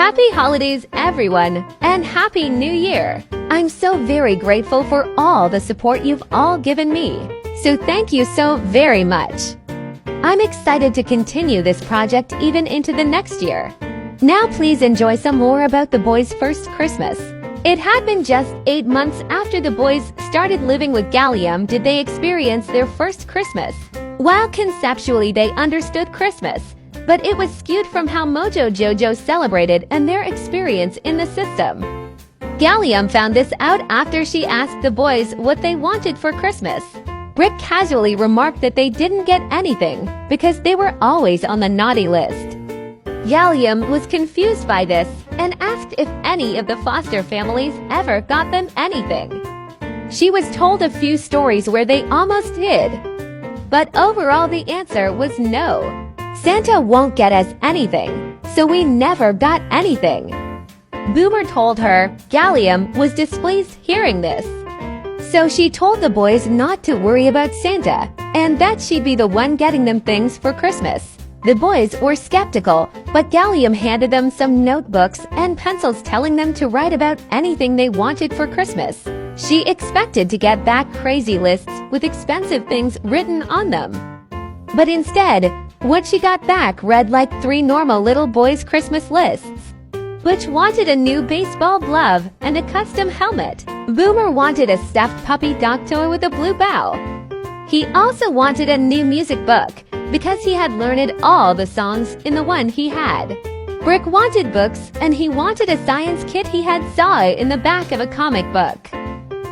Happy holidays, everyone, and Happy New Year! I'm so very grateful for all the support you've all given me, so thank you so very much. I'm excited to continue this project even into the next year. Now please enjoy some more about the boys' first Christmas. It had been just 8 months after the boys started living with Gallium did they experience their first Christmas. While conceptually they understood Christmas, but it was skewed from how Mojo Jojo celebrated and their experience in the system. Gallium found this out after she asked the boys what they wanted for Christmas. Brick casually remarked that they didn't get anything because they were always on the naughty list. Gallium was confused by this and asked if any of the foster families ever got them anything. She was told a few stories where they almost did, but overall the answer was no. Santa won't get us anything, so we never got anything. Boomer told her Gallium was displeased hearing this. So she told the boys not to worry about Santa, and that she'd be the one getting them things for Christmas. The boys were skeptical, but Gallium handed them some notebooks and pencils telling them to write about anything they wanted for Christmas. She expected to get back crazy lists with expensive things written on them. But instead, what she got back read like 3 normal little boys' Christmas lists. Butch wanted a new baseball glove and a custom helmet. Boomer wanted a stuffed puppy dog toy with a blue bow. He also wanted a new music book because he had learned all the songs in the one he had. Brick wanted books and he wanted a science kit he had saw in the back of a comic book.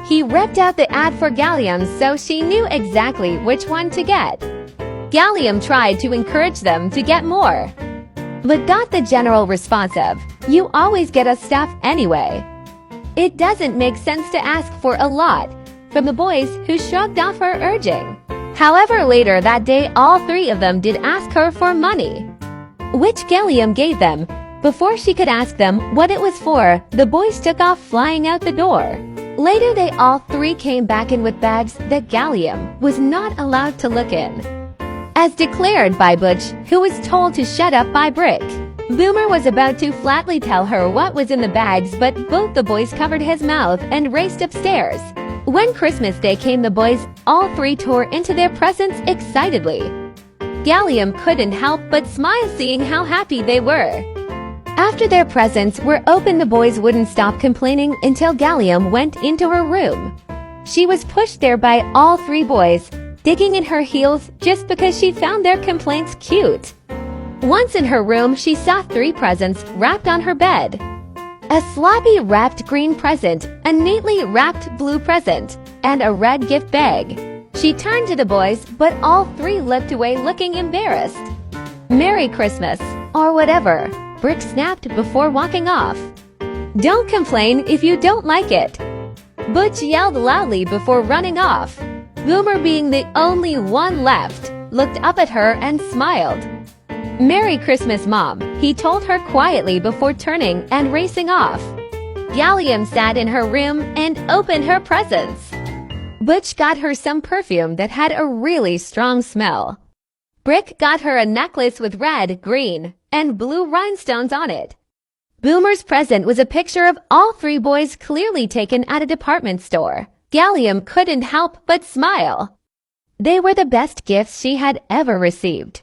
He ripped out the ad for Gallium so she knew exactly which one to get. Gallium tried to encourage them to get more, but got the general response of, "You always get us stuff anyway." It doesn't make sense to ask for a lot from the boys who shrugged off her urging. However, later that day all 3 of them did ask her for money, which Gallium gave them. Before she could ask them what it was for, the boys took off flying out the door. Later they all 3 came back in with bags that Gallium was not allowed to look in, as declared by Butch, who was told to shut up by Brick. Boomer was about to flatly tell her what was in the bags, but both the boys covered his mouth and raced upstairs. When Christmas Day came, the boys all 3 tore into their presents excitedly. Gallium couldn't help but smile seeing how happy they were. After their presents were opened, the boys wouldn't stop complaining until Gallium went into her room. She was pushed there by all 3 boys, digging in her heels just because she found their complaints cute. Once in her room, she saw 3 presents wrapped on her bed. A sloppy wrapped green present, a neatly wrapped blue present, and a red gift bag. She turned to the boys, but all 3 looked away looking embarrassed. "Merry Christmas," or whatever, Brick snapped before walking off. "Don't complain if you don't like it," Butch yelled loudly before running off. Boomer, being the only one left, looked up at her and smiled. "Merry Christmas, Mom," he told her quietly before turning and racing off. Gallium sat in her room and opened her presents. Butch got her some perfume that had a really strong smell. Brick got her a necklace with red, green, and blue rhinestones on it. Boomer's present was a picture of all 3 boys clearly taken at a department store. Gallium couldn't help but smile. They were the best gifts she had ever received.